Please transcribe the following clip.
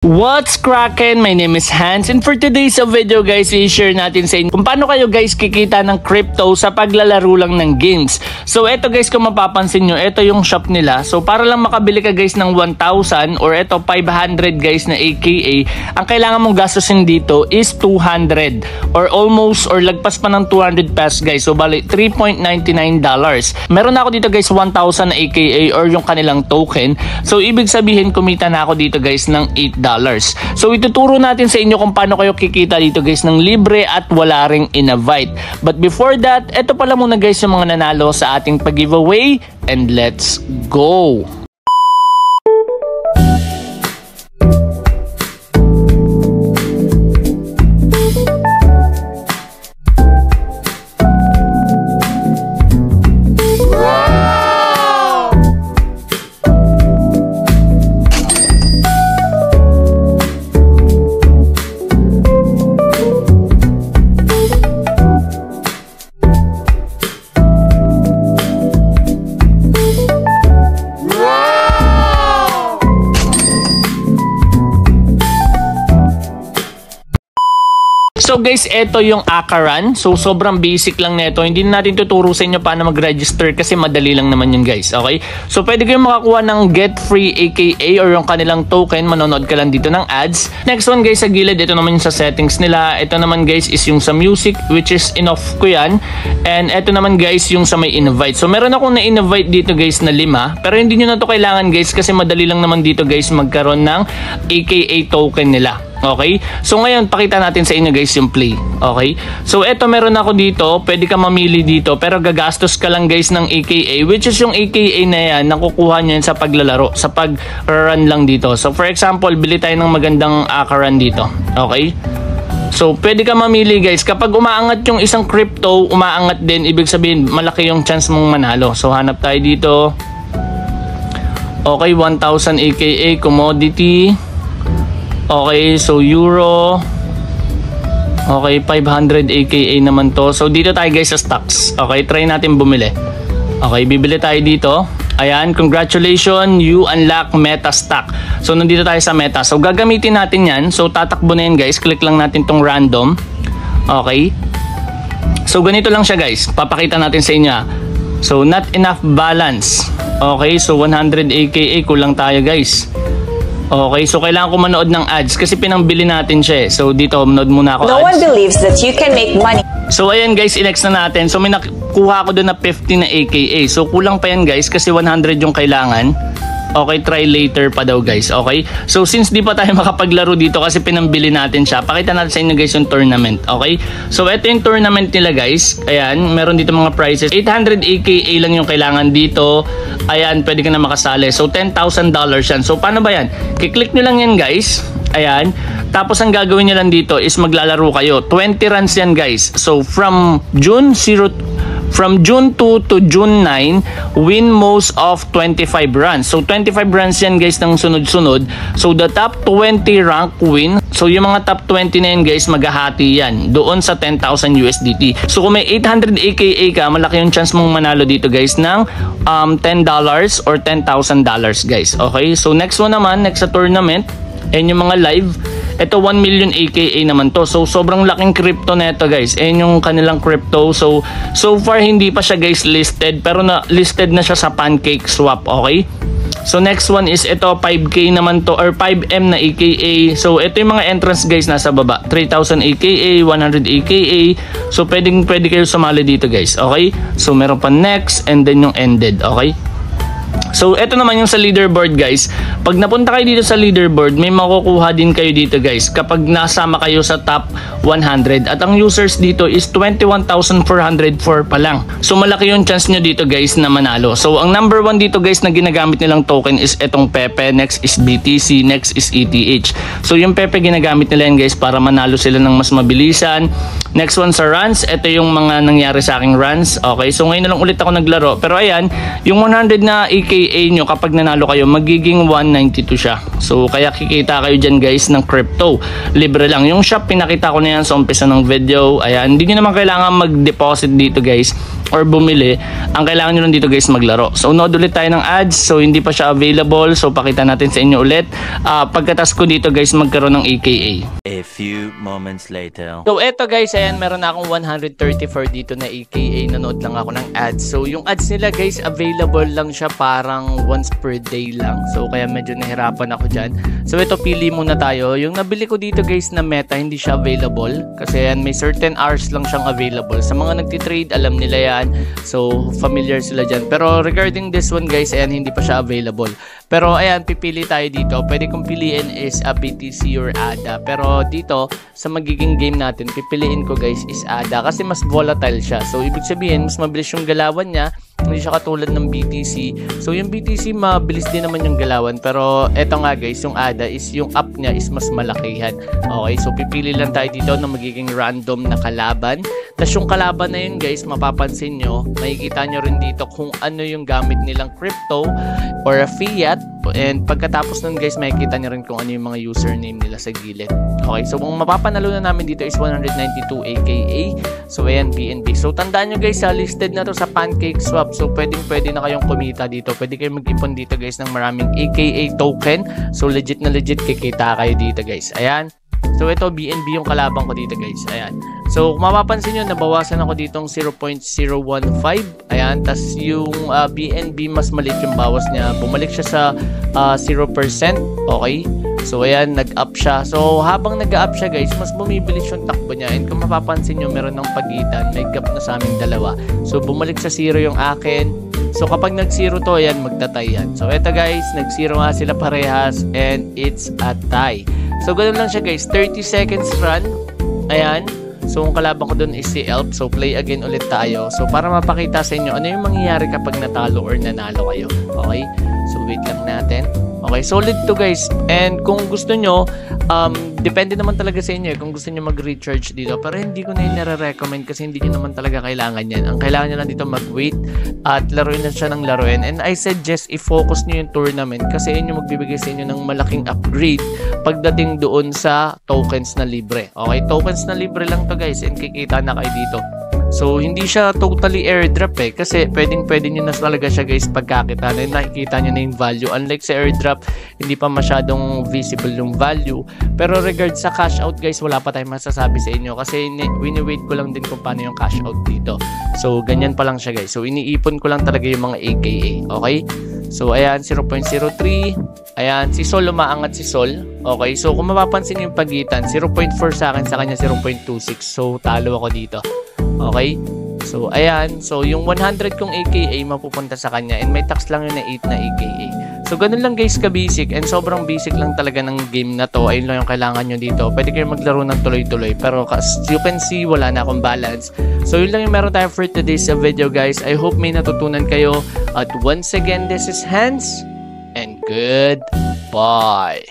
What's crackin'? My name is Hans and for today's video guys, i-share natin sa inyo kung paano kayo guys kikita ng crypto sa paglalaro lang ng games. So eto guys, kung mapapansin nyo, eto yung shop nila. So para lang makabili ka guys ng 1,000 or eto 500 guys na AKA, ang kailangan mong gastusin dito is 200 or almost or lagpas pa ng 200 pesos guys. So bali $3.99. Meron na ako dito guys 1,000 na AKA or yung kanilang token. So ibig sabihin kumita na ako dito guys ng $8. So ituturo natin sa inyo kung paano kayo kikita dito guys ng libre at wala ring in-invite. But before that, eto pala muna guys yung mga nanalo sa ating pag-giveaway and let's go! So guys, ito yung Akaran. So sobrang basic lang nito. Hindi na natin tuturo sa inyo paano mag-register kasi madali lang naman yun guys. Okay? So pwede kayong makakuha ng get free AKA or yung kanilang token. Manonood ka lang dito ng ads. Next one guys sa gilid, ito naman yung sa settings nila. Ito naman guys is yung sa music, which is in-off ko yan. And ito naman guys yung sa may invite. So meron akong na-invite dito guys na 5. Pero hindi nyo na to kailangan guys kasi madali lang naman dito guys magkaroon ng AKA token nila. Okay? So ngayon, pakita natin sa inyo guys yung play. Okay? So eto meron ako dito. Pwede ka mamili dito. Pero gagastos ka lang guys ng AKA. Which is yung AKA na yan, nakukuha nyo yan sa paglalaro. Sa pag-run lang dito. So for example, bili tayo ng magandang Akaran dito. Okay? So pwede ka mamili guys. Kapag umaangat yung isang crypto, umaangat din. Ibig sabihin, malaki yung chance mong manalo. So hanap tayo dito. Okay, 1,000 AKA commodity. Okay, so euro. Okay, 500 AKA naman to. So dito tayo guys sa stocks. Okay, try natin bumili. Okay, bibili tayo dito. Ayan, congratulations, you unlock Meta stock. So nandito tayo sa Meta. So gagamitin natin yan. So tatakbo na yan guys. Click lang natin tong random. Okay. So ganito lang siya guys. Papakita natin sa inyo. So not enough balance. Okay, so 100 AKA kulang tayo guys. Okay, so kailangan ko manood ng ads kasi pinambili natin siya eh. So dito, manood muna ako ads. No one believes that you can make money. So ayan guys, inext na natin. So may nakuha ako doon na 50 na AKA. So kulang pa yan guys kasi 100 yung kailangan. Okay, try later pa daw guys. Okay, so since di pa tayo makapaglaro dito kasi pinambili natin siya, pakita natin sa inyo guys yung tournament. Okay, so ito yung tournament nila guys. Ayan, meron dito mga prizes. 800 AKA lang yung kailangan dito. Ayan, pwede ka na makasali. So $10,000 yan. So paano ba yan? Kiklik nyo lang yan guys. Ayan, tapos ang gagawin nyo lang dito is maglalaro kayo. 20 runs yan guys. So from June 2 to June 9, win most of 25 runs. So 25 runs yan guys ng sunod-sunod. So the top 20 rank win. So yung mga top 20 na yan guys, maghahati yan doon sa 10,000 USDT. So kung may 800 AKA ka, malaki yung chance mong manalo dito guys ng $10 or $10,000 guys. Okay, so next one naman, next sa tournament, and yung mga live. Ito 1 million AKA naman to. So sobrang laking crypto na ito guys. Ayan yung kanilang crypto. So far hindi pa siya guys listed. Pero listed na siya sa PancakeSwap. Okay. So next one is ito 5K naman to or 5M na AKA. So ito yung mga entrance guys nasa baba. 3,000 AKA, 100 AKA. So pwede kayo sumali dito guys. Okay. So meron pa next and then yung ended. Okay. So eto naman yung sa leaderboard guys. Pag napunta kayo dito sa leaderboard, may makukuha din kayo dito guys kapag nasama kayo sa top 100. At ang users dito is 21,404 pa lang. So malaki yung chance nyo dito guys na manalo. So ang number 1 dito guys na ginagamit nilang token is etong Pepe, next is BTC, next is ETH. So yung Pepe ginagamit nila yan guys para manalo sila ng mas mabilisan. Next one sa runs, ito yung mga nangyari sa aking runs. Okay, so ngayon na lang ulit ako naglaro. Pero ayan, yung 100 na AKA AKA nyo kapag nanalo kayo, magiging 192 siya. So kaya kikita kayo dyan guys ng crypto. Libre lang. Yung shop, pinakita ko na yan sa umpisa ng video. Ayan, hindi nyo naman kailangan mag-deposit dito guys or bumili. Ang kailangan nyo lang dito guys maglaro. So nood ulit tayo ng ads. So hindi pa siya available. So pakita natin sa inyo ulit. Pagkatas ko dito guys magkaroon ng AKA. A few moments later. So eto guys, ayan, meron na akong 134 dito na AKA. Nanood lang ako ng ads. So yung ads nila guys, available lang siya parang once per day lang. So kaya medyo nahirapan ako dyan. So ito, pili muna tayo. Yung nabili ko dito guys na meta, hindi siya available. Kasi ayan, may certain hours lang siyang available. Sa mga nagtitrade, alam nila yan. So familiar sila dyan. Pero regarding this one guys, ayan, hindi pa siya available. Pero ayan, pipili tayo dito. Pwede kong piliin is a BTC or ADA. Pero dito, sa magiging game natin, pipiliin ko guys is ADA. Kasi mas volatile siya. So ibig sabihin, mas mabilis yung galawan niya. Hindi siya katulad ng BTC. So yung BTC, mabilis din naman yung galawan. Pero eto nga guys, yung ADA is yung up niya is mas malakihan. Okay, so pipili lang tayo dito na magiging random na kalaban. Tapos yung kalaban na yun guys, mapapansin nyo, makikita nyo rin dito kung ano yung gamit nilang crypto or a fiat. And pagkatapos nun guys, makikita nyo rin kung ano yung mga username nila sa gilid. Okay, so kung mapapanalo na namin dito is 192 AKA. So ayan, BNB. So tandaan nyo guys, listed na to sa PancakeSwap. So pwede na kayong kumita dito. Pwede kayong mag-ipon dito guys ng maraming AKA token. So legit na legit kikita kayo dito guys. Ayan. So ito, BNB yung kalabang ko dito guys. Ayan. So kung mapapansin nyo, nabawasan ako ditong 0.015. Ayan. Tas yung BNB, mas maliit yung bawas niya. Bumalik siya sa 0%. Okay. So ayan, nag-up siya. So habang nag-up siya guys, mas bumibilis yung takbo niya. And kung mapapansin nyo, meron ng pagitan. May gap na sa aming dalawa. So bumalik sa 0 yung akin. So kapag nag-0 to, ayan, magtatay yan. So eto guys, nag-0 nga sila parehas. And it's a tie. So ganun lang siya guys, 30 seconds run. Ayan. So ang kalaban ko dun is si Elp. So play again ulit tayo. So para mapakita sa inyo ano yung mangyayari kapag natalo or nanalo kayo. Okay? So wait lang natin. Okay, solid to guys. And kung gusto nyo, depende naman talaga sa inyo kung gusto nyo mag-recharge dito. Pero hindi ko na yun nare-recommend kasi hindi nyo naman talaga kailangan yan. Ang kailangan nyo lang dito mag-wait at laruin na siya ng laruin. And I suggest i-focus nyo yung tournament kasi yun yung magbibigay sa inyo ng malaking upgrade pagdating doon sa tokens na libre. Okay, tokens na libre lang to guys and kikita na kayo dito. So, hindi siya totally airdrop kasi pwede nyo na talaga siya guys pagkakita na nakikita nyo na yung value. Unlike sa airdrop, hindi pa masyadong visible yung value. Pero regard sa cash out guys, wala pa tayong masasabi sa inyo kasi wini-wait ko lang din kung paano yung cash out dito. So, ganyan pa lang siya guys. So, iniipon ko lang talaga yung mga AKA. Okay? So, ayan, 0.03. Ayan, si Sol, umaangat si Sol. Okay, so kung mapapansin yung pagitan, 0.4 sa akin, sa kanya 0.26. So, talo ako dito. Okay? So, ayan. So, yung 100 kong AKA mapupunta sa kanya. And may tax lang yun na 8 na AKA. So, ganun lang guys ka-basic. And sobrang basic lang talaga ng game na to. Ayun lang yung kailangan nyo dito. Pwede kayo maglaro ng tuloy-tuloy. Pero as you can see, wala na akong balance. So, yun lang yung meron tayo for today's video guys. I hope may natutunan kayo. At once again, this is Hans. And goodbye.